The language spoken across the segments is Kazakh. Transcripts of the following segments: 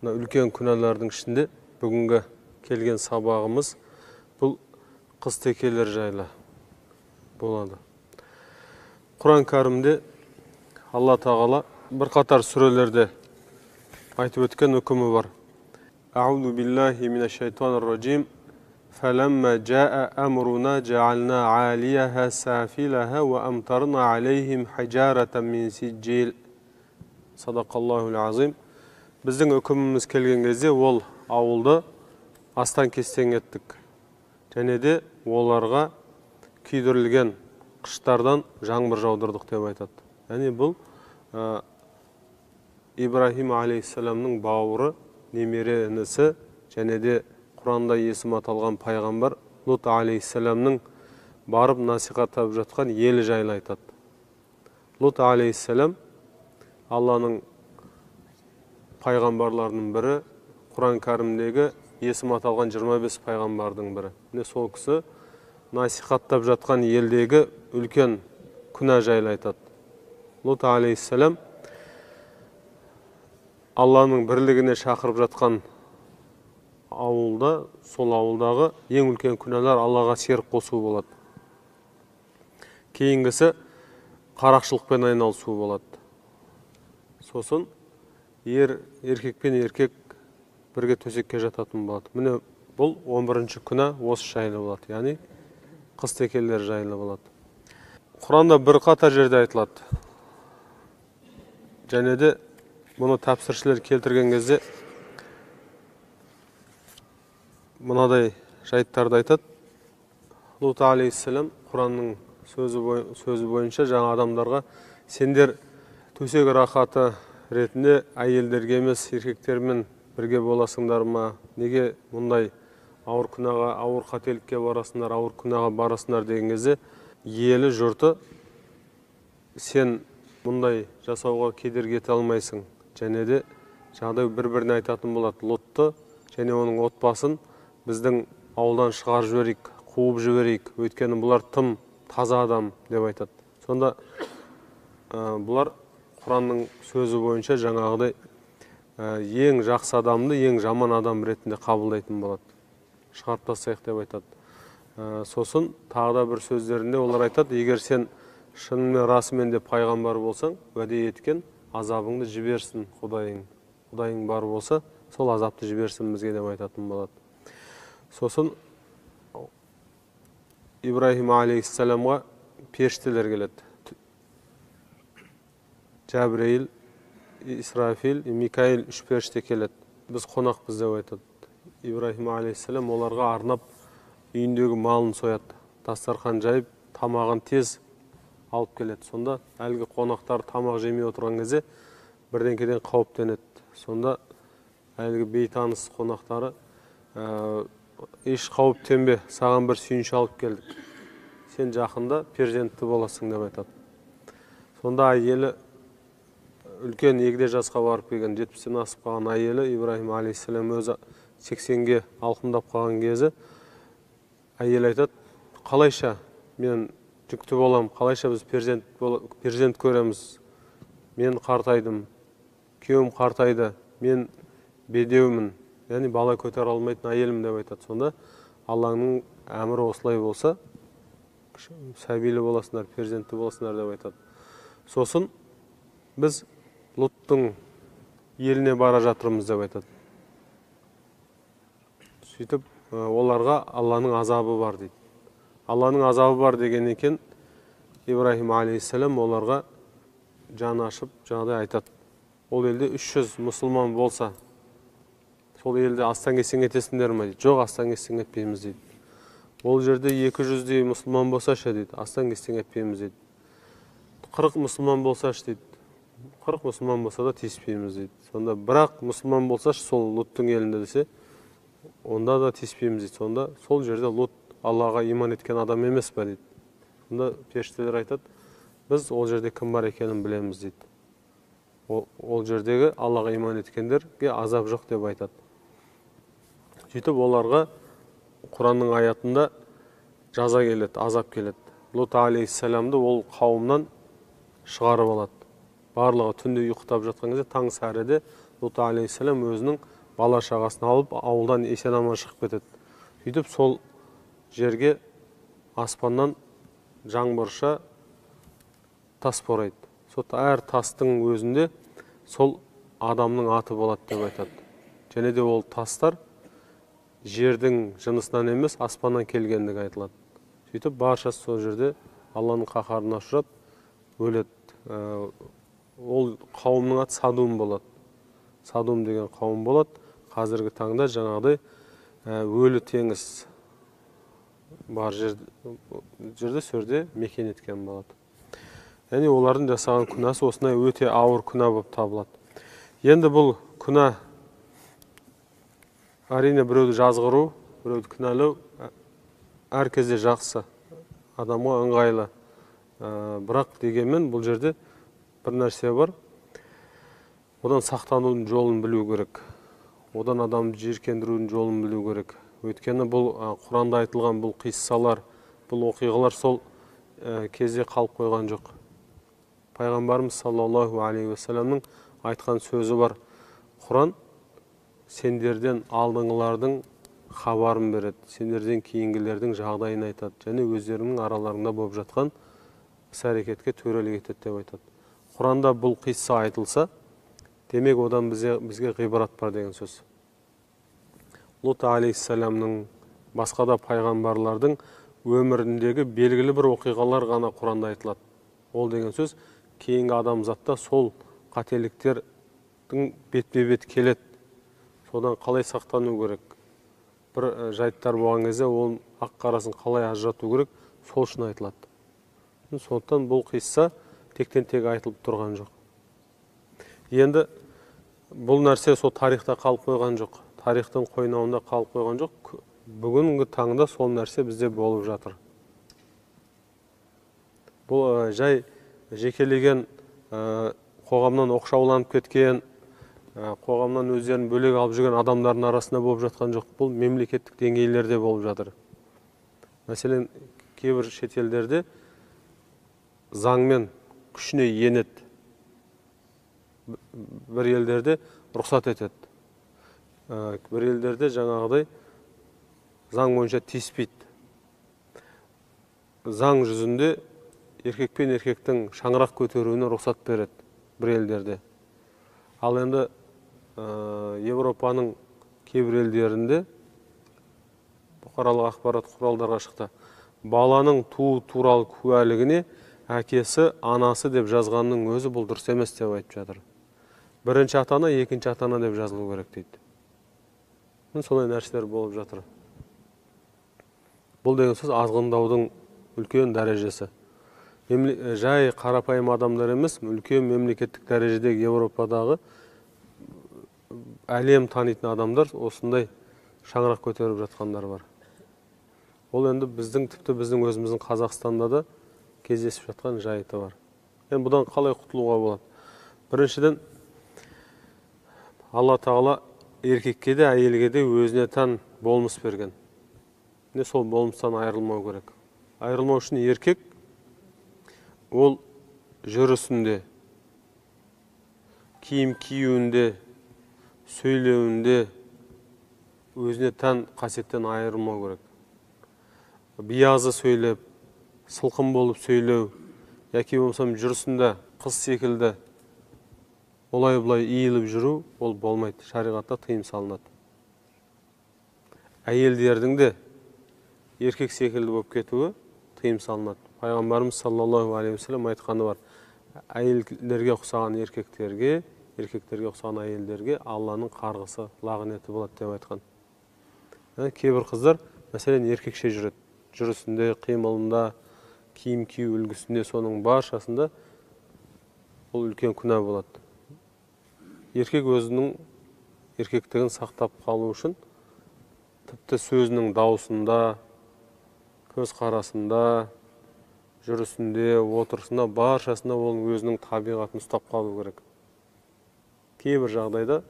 үлкен күнәлардың ішінде бүгінгі келген сабағымыз бұл қыз-текелер жайлы болады. Құран кәрімде Алла тағала бірқатар сүрелерде айтып өткен үкімі бар. Аузу биллахи минаш-шайтанир-раджим. فَلَمَّا جَاءَ أَمْرُنَا جَعَلْنَا عَالِيَهَا سَافِلَهَا وَأَمْطَرْنَا عَلَيْهِمْ حِجَارَةً مِنْ سِجِّيلٍ. Садақаллахул азим. Біздің үкіміміз келген кезде ол ауылды астан кестен еттік. Және де оларға күйдірілген қыштардан жаңбыр жаудырдық деп айтады. Яғни бұл Ибрахим алейхиссаламның бауыры, немере інісі, және де Құранда есім аталған пайғамбар Лут алейхиссаламның барып насихаттап жатқан елі жайлы айтады. Лут алейхиссалам Алланың пайғамбарларының бірі, Құран кәрімдегі есім аталған 25 пайғамбардың бірі. Сол кісі насихаттап жатқан елдегі үлкен күнә жайлы айтады. Лут алейхиссалам Алланың бірлігіне шақырып жатқан ауылда, сол ауылдағы ең үлкен күнәлар Аллаға серік қосу болады. Кейінгісі қарақшылықпен айналысу болады. Сосын еркекпен еркек бірге төсекке жататын болады. Міне бұл 11-ші күнә осы жайлы болады. Яғни қыз-текелер жайлы болады. Құранда бірқатар жерде айтылады. Және де бұны тәпсіршілер келтірген кезде мынадай жайттарды айтады. Лут алейхиссалам Құранның сөзі бойынша жаңа адамдарға сендер төсек рахаты ретінде әйелдерге емес еркектермен бірге боласыңдар ма? Неге мұндай ауыр күнәға, ауыр қателікке барасыңдар, ауыр күнәға барасыңдар деген кезде елі жұрты сен мұндай жасауға кедергі ете алмайсың. Және де жағдай бір-біріне айтатын болады. Лутты және оның отбасын біздің ауылдан шығарып жіберейік, қуып жіберейік. Өйткені бұлар тым таза адам деп айтады. Сонда бұлар Құранның сөзі бойынша жаңағыдай ең жақсы адамды ең жаман адам ретінде қабылдайтын болады. Шығарып тастайық деп айтады. Сосын тағы да бір сөздерінде олар айтады, егер сен шынымен расымен де пайғамбар болсаң, уәде еткен азабыңды жіберсін Құдайың бар болса, сол азапты жіберсін бізге деп айтатын болады. Сосын Ибрахим алейхиссаламға періштелер келеді. Жәбірейіл, Исрафил, Микаил 3 періште келеді. Біз қонақпыз деп айтады. Ибрахим алейхиссалам оларға арнап үйіндегі малын сояды. Дастархан жайып, тамағын тез алып келеді. Сонда әлгі қонақтар тамақ жемей отырған кезде бірдеңкеден қауіптенеді. Сонда әлгі бейтаныс қонақтары еш қауіптенбе, саған бір сүйінші алып келдік. Сен жақында перзентті боласың деп айтады. Сонда әйелі үлкен егде жасқа барып келген, 70-тен асып қалған әйелі Ибрахим алейхиссалам өзі 80-ге алқымдап қалған кезі әйел айтады, қалайша мен жүкті болам, қалайша біз перзент көреміз. Мен қартайдым, күйеуім қартайды, мен бедеумін, яғни бала көтер алмайтын әйелім деп айтады. Сонда Алланың әмірі осылай болса, сәбилі боласыңдар, перзентті боласыңдар деп айтады. Сосын біз Луттың еліне бара жатырмыз деп айтады. Сөйтіп оларға Алланың азабы бар дейді. Алланың азабы бар деген екен Ибрахим алейхиссалам оларға жаны ашып жағдай айтады. Ол елде 300 мұсылман болса, сол елде астан кестен кетесіңдер ме дейді. Жоқ, астан кестен кетпейміз дейді. Ол жерде 200-дей мұсылман болса ше дейді. Астан кестен кетпейміз дейді. 40 мұсылман болса ше дейді. 40 мұсылман болса да тиіспейміз дейді. Сонда бірақ мұсылман болса сол Луттың елінде десе, онда да тиіспейміз дейді. Сонда сол жерде Лут Аллаға иман еткен адам емес пе дейді. Сонда періштелер айтады, біз ол жерде кім бар екенін білеміз дейді. Ол жердегі Аллаға иман еткендерге азап жоқ деп айтады. Сөйтіп оларға Құранның аятында жаза келеді, азап келеді. Лут алейхиссаламды ол қауымнан шығарып алады. Барлығы түнде ұйықтап жатқан кезде таң сәріде Лут алейхиссалам өзінің бала шағасын алып ауылдан есен аман шығып кетеді. Сөйтіп сол жерге аспаннан жаңбырша тас борайды. Сол әр тастың өзінде сол адамның аты болады деп айтады. Және де ол тастар жердің жынысынан емес, аспаннан келгендігі айтылады. Сөйтіп баршасы сол жерде Алланың қаһарына ұшырап өледі. Ол қауымның аты Садум болады. Садум деген қауым болады. Қазіргі таңда жаңағыдай өлі теңіз бар жерде сөрде мекен еткен болады. Яғни олардың жасаған күнәсі осындай өте ауыр күнә болып табылады. Енді бұл күнә әрине біреуді жазғыру, біреуді кінәлау әр кезде жақсы, адамға ыңғайлы. Бірақ дегенмен бұл жерде бір нәрсе бар. Одан сақтанудың жолын білу керек. Одан адамды жиіркендірудің жолын білу керек. Өйткені бұл Құранда айтылған бұл қиссалар, бұл оқиғалар сол кезде қалып қойған жоқ. Пайғамбарымыз саллаллаху алейхи уассаламның айтқан сөзі бар. Құран сендерден алдыңғылардың хабарын береді, сендерден кейінгілердің жағдайын айтады, және өздерінің араларында болып жатқан іс-әрекетке төрелік етеді деп айтады. Құранда бұл қисса айтылса, демек одан бізге ғибрат бар деген сөз. Лут алейхиссаламның, басқа да пайғамбарлардың өміріндегі белгілі бір оқиғалар ғана Құранда айтылады. Ол деген сөз кейінгі адамзатта сол қателіктердің бетпе-бет келеді. Содан қалай сақтану керек? Бір жайттар болған кезде ол ақ қарасын қалай ажырату керек, сол үшін айтылады. Сондықтан бұл қисса тектен-тек айтылып тұрған жоқ. Енді бұл нәрсе сол тарихта қалып қойған жоқ. Тарихтың қойнауында қалып қойған жоқ. Бүгінгі таңда сол нәрсе бізде болып жатыр. Бұл жай жекелеген қоғамнан оқшауланып кеткен, қоғамнан өздерін бөлек алып жүрген адамдардың арасында болып жатқан жоқ. Бұл мемлекеттік деңгейлерде болып жатыр. Мәселен, кейбір шетелдерде заңмен күшіне енеді. Бір елдерде рұқсат етеді. Бір елдерде жаңағыдай заң бойынша тиіспейді. Заң жүзінде еркек пен еркектің шаңырақ көтеруіне рұқсат береді бір елдерде. Ал енді Европаның кейбір елдерінде бұқаралық ақпарат құралдарға шықты. Баланың туу туралы куәлігіне әкесі, анасы деп жазғанның өзі бұл дұрыс емес деп айтып жатыр. Бірінші ата-ана, екінші ата-ана деп жазылу керек дейді. Солай нәрселер болып жатыр. Бұл деген сөз азғындаудың үлкен дәрежесі. Жай қарапайым адамдар емес, үлкен мемлекеттік дәрежедегі Европадағы әлем танитын адамдар осындай шаңырақ көтеріп жатқандар бар. Ол енді тіпті біздің өзіміздің Қазақстанда да кездесіп жатқан жайты бар. Енді бұдан қалай құтылуға болады? Біріншіден, Алла Тағала еркекке де, әйелге де өзіне тән болмыс берген. Сол болмыстан айырылмау керек. Айырылмау үшін еркек ол жүрісінде, киім киюінде, сөйлеуінде өзіне тән қасиеттен айырылмау керек. Биязы сөйлеп, сылқым болып сөйлеу, яки болмаса жүрісінде қыз секілді олай-бұлай иіліп жүру, ол болмайды. Шариғатта тыйым салынады. Әйелдердің де еркек секілді болып кетуі тыйым салынады. Пайғамбарымыз саллаллаху алейхи уассалам айтқаны бар. Әйелдерге ұқсаған еркектерге, еркектерге ұқсаған әйелдерге Алланың қарғысы, лағынеті болады деп айтқан. Кейбір қыздар, мәселен, еркекше жүреді. Жүрісінде, қимылында, киім кию үлгісінде, соның баршасында ол үлкен күнә болады. Еркек өзінің еркектігін сақтап қалу үшін тіпті сөзінің даусында, көз қарасында, жүрісінде, отырысында, баршасында ол өзінің табиғатын ұстап қалу керек. Кейбір жағдайда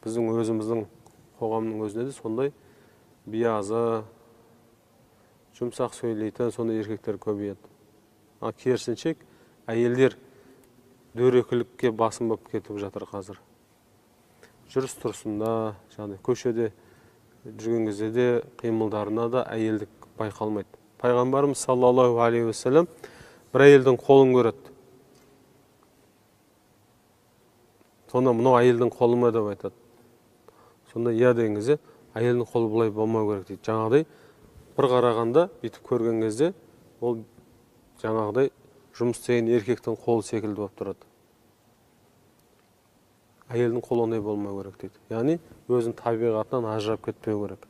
біздің өзіміздің қоғамның өзінде де сондай биязы, жұмсақ сөйлейтін сондай еркектер көбейеді. Керісінше әйелдер дөрекілікке басым болып кетіп жатыр қазір. жүріс тұрысында, жаңағыдай көшеде жүрген кезде де қимылдарына да әйелдік байқалмайды. Пайғамбарымыз саллаллаху алейхи уассалам бір әйелдің қолын көреді. Сонда мынау әйелдің қолы ма деп айтады. Сонда иә деген кезде әйелдің қолы бұлай болмау керек дейді. Жаңағыдай бір қарағанда бүйтіп көрген кезде ол жаңағыдай жұмыс істеген еркектің қолы секілді болып тұрады. Әйелдің қолы ондай болмау керек дейді. Яғни өзінің табиғатынан ажырап кетпеу керек.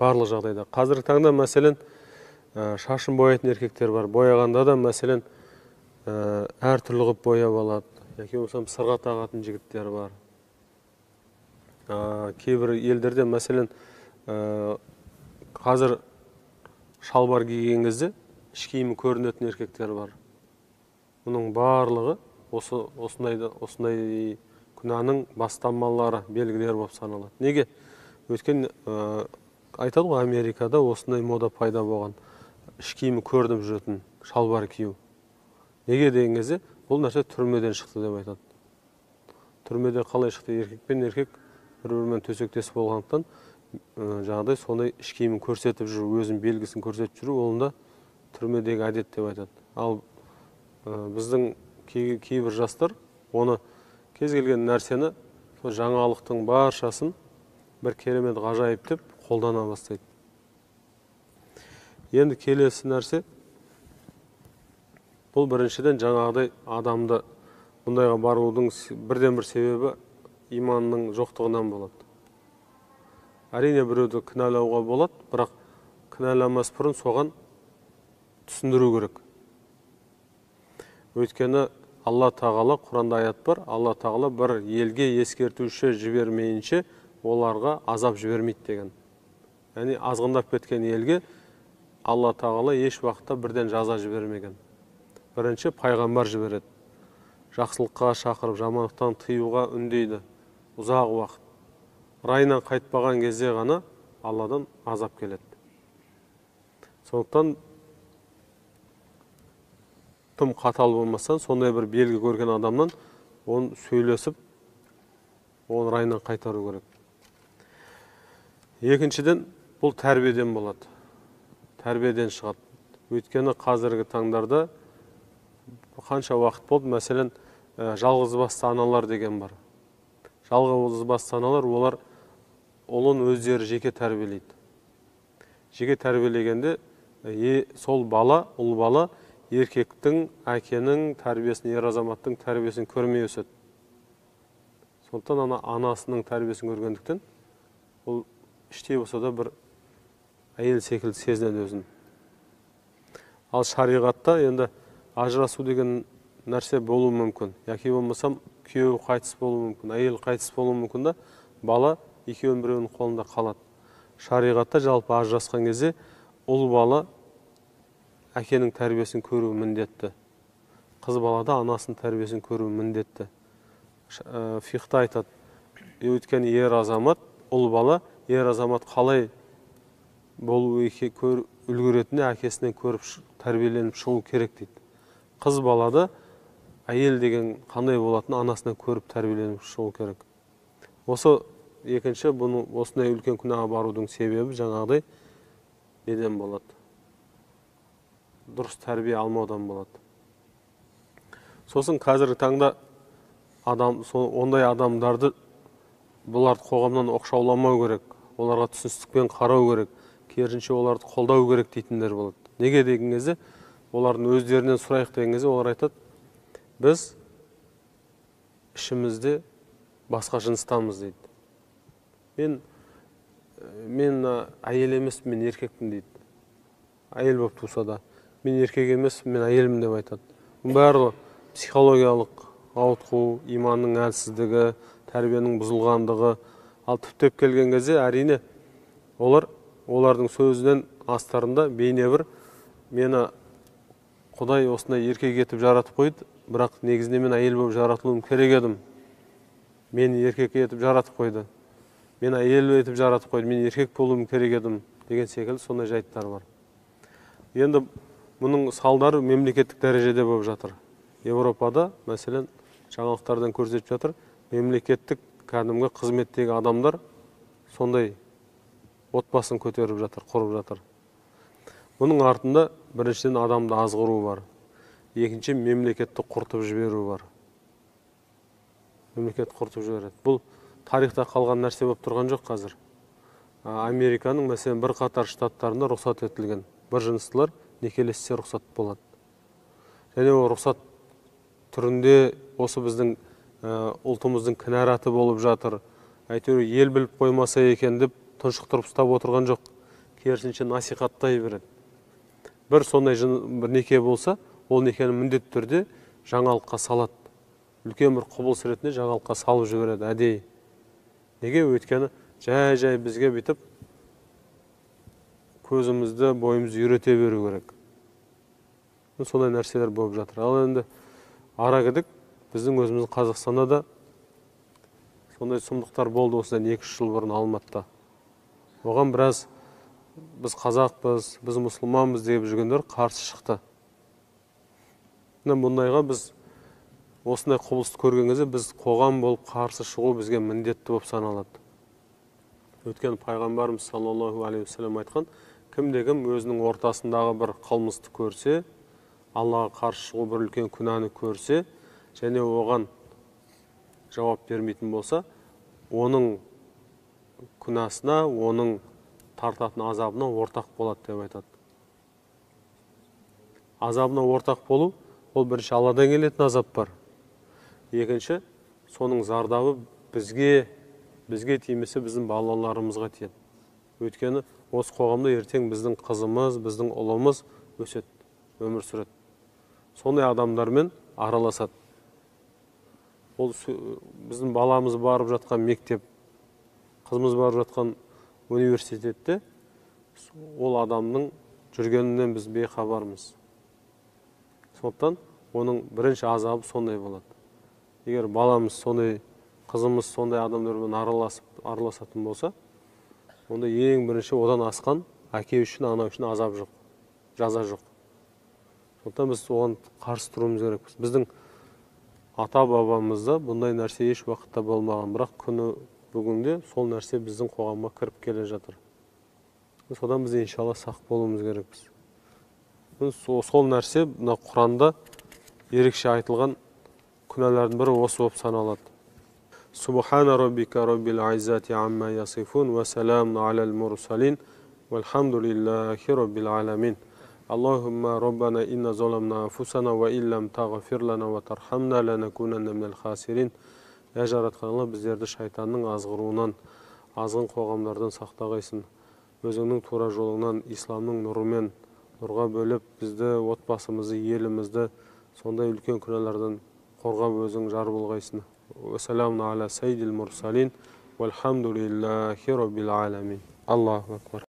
Барлық жағдайда. Қазіргі таңда мәселен шашын бояйтын еркектер бар. Бояғанда да мәселен әртүрлі қылып бояп алады. Яки болсам сырға тағатын жігіттер бар. Кейбір елдерде мәселен қазір шалбар киген кезде іш киімі көрінетін еркектер бар. Бұның барлығы осындай күнәнің бастамалары, белгілері болып саналады. Неге? Өткен айтады ғой, Америкада осындай мода пайда болған. Іш киімі көрініп жүретін шалбар кию. Неге деген кезде бұл нәрсе түрмеден шықты деп айтады. Түрмеде қалай шықты? Еркек пен еркек бір-бірімен төсектес болғандықтан жаңағыдай сондай іш киімін көрсетіп жүру, өзінің белгісін көрсетіп жүру, олында түрмедегі әдет деп айтады. Ал біздің кейбір жастар оны кез келген нәрсені, жаңалықтың баршасын бір керемет ғажайып деп қолдана бастайды. Енді келесі нәрсе, бұл біріншіден жаңағыдай адамды бұндайға барудың бірден бір себебі иманның жоқтығынан болады. Әрине біреуді кінәлауға болады, бірақ кінәламас бұрын соған түсіндіру керек. Өйткені Алла Тағала, Құранда аят бар, Алла Тағала бір елге ескертуші жібермейінше оларға азап жібермейді деген. Яғни азғындап кеткен елге Алла Тағала еш уақытта бірден жаза жібермеген. Бірінші пайғамбар жібереді. Жақсылыққа шақырып, жамандықтан тыюға үндейді. Ұзақ уақыт. Райынан қайтпаған кезде ғана Алладан азап келеді. Сондықтан тым қатал болмастан, сондай бір белгі көрген адамнан оны сөйлесіп, оны райынан қайтару керек. Екіншіден, бұл тәрбиеден болады. Тәрбиеден шығады. Өйткені қазіргі таңдарда қанша уақыт болды, мәселен, жалғызбасты аналар деген бар. Жалғызбасты аналар, олар ұлын өздері жеке тәрбиелейді. Жеке тәрбиелегенде сол бала, ұл бала еркектің, әкенің тәрбиесін, ер азаматтың тәрбиесін көрмей өседі. Сондықтан анасының тәрбиесін көргендіктен ол іштей болса да бір әйел секілді сезінеді өзін. Ал шариғатта енді ажырасу деген нәрсе болуы мүмкін. Яки болмасам күйеуі қайтыс болуы мүмкін, әйел қайтыс болуы мүмкін да, бала екеуінің біреуінің қолында қалады. Шариғатта жалпы ажырасқан кезде ұл бала әкенің тәрбиесін көру міндетті. Қыз балада анасының тәрбиесін көру міндетті. Фиқта айтады, өйткені ер азамат, ұл бала, ер азамат қалай болу үлгеретіне әкесінен көріп тәрбиеленіп шығу керек дейді. Қыз балада әйел деген қандай болатыны анасынан көріп тәрбиеленіп шығу керек. Осы екінші, осындай үлкен күнәға барудың себебі жаңағыдай неден болады? Дұрыс тәрбие алмаудан болады. Сосын қазіргі таңда ондай адамдарды бұларды қоғамнан оқшауламау керек, оларға түсіністікпен қарау керек, керісінше оларды қолдау керек дейтіндер болады. Неге деген кезде, олардың өздерінен сұрайық деген кезде, олар айтады, біз ішімізде басқа жыныстамыз дейді. Мен әйел емес, мен еркекпін дейді. Әйел болып туса да, мен еркек емес, мен әйелмін деп айтады. Барлығы психологиялық ауытқу, иманның әлсіздігі, тәрбиенің бұзылғандығы. Ал түптеп келген кезде әрине олардың сөзінен астарында бейне бір мені Құдай осындай еркек етіп жаратып қойды, бірақ негізінде мен әйел болып жаратылуым керек едім. Мені еркек етіп жаратып қойды. Мен әйел етіп жаратып қойды, мен еркек болуым керек едім деген секілді сондай жайттар бар. Енді мұның салдары мемлекеттік дәрежеде болып жатыр. Европада, мәселен, жаңалықтардан көрсетіп жатыр. Мемлекеттік кәдімгі қызметтегі адамдар сондай отбасын көтеріп жатыр, құрып жатыр. Бұның артында біріншіден адамды азғыру бар. Екінші, мемлекетті құртып жіберу бар. Мемлекет құртып жібереді. Бұл тарихта қалған нәрсе болып тұрған жоқ қазір. Американың мәселен бір қатар штаттарында рұқсат етілген. Бір жыныстылар некелессе рұқсат болады. Және ол рұқсат түрінде осы біздің ұлтымыздың кінәраты болып жатыр. Әйтеуір ел біліп қоймаса екен деп тұншықтырып ұстап отырған жоқ. Керісінше насихаттай береді. Бір сондай бір неке болса, ол некені міндетті түрде жаңалыққа салады. Үлкен бір құбылыс ретінде жаңалыққа салып жібереді әдейі. Неге? Өйткені жай бізге бүйтіп көзімізді, бойымызды үйрете беру керек. Сондай нәрселер болып жатыр. Ал енді ара кідік біздің өзіміздің Қазақстанда да сондай сұмдықтар болды осыдан 2-3 жыл бұрын Алматыда. Оған біраз біз қазақпыз, біз мұсылманбыз деп жүргендер қарсы шықты. Бұндайға біз осындай құбылысты көрген кезде біз қоғам болып қарсы шығу бізге міндетті болып саналады. Өткен пайғамбарымыз саллаллаху алейхи вассалам айтқан, кімде-кім өзінің ортасындағы бір қылмысты көрсе, Аллаға қарсы шығу бір үлкен күнәні көрсе, және оған жауап бермейтін болса, оның күнәсіне, оның тартатын азабына ортақ болады деп айтады. Азабына ортақ болу, ол бірінші Алладан келетін азап бар. Екінші, соның зардабы бізге тимесе біздің балаларымызға тиеді. Өйткені осы қоғамда ертең біздің қызымыз, біздің ұлымыз өседі, өмір сүреді. Сондай адамдармен араласады. Ол біздің баламыз барып жатқан мектеп, қызымыз барып жатқан университетте ол адамның жүргенінен біз бейхабармыз. Сондықтан оның бірінші азабы сондай болады. Егер баламыз сондай, қызымыз сондай адамдармен араласатын болса, онда ең бірінші одан асқан әке үшін, ана үшін азап жоқ, жаза жоқ. Сондықтан біз оған қарсы тұруымыз керекпіз. Біздің ата-бабамызда бұндай нәрсе еш уақытта болмаған, бірақ күні бүгінде сол нәрсе біздің қоғамға кіріп келе жатыр. Содан біз иншалла сақ болуымыз керекпіз. Сол нәрсе Құранда ерекше айтылған күнәлардың бірі осы болып саналады. Субхана роббика роббил айзати амма ясифун ва саламун алал мурсалин валхамдулиллахи роббил аламин. Аллахумма роббана инна заламна анфусана ва иллам тагфир лана ва тархамна ланакунанна минал хасирин. Я жаратқан Алла, біздерді шайтанның азғыруынан, азғын қоғамдардан сақтағайсың. Өзіңнің тура жолыңнан, исламның нұрымен нұрға бөліп, бізді, отбасымызды, елімізді сондай үлкен күнәлардан қорғап өзің жар болғайсың. Уассаламу аля сайдил мурсалин валхамдулиллахи роббил аламин. Аллаху акбар.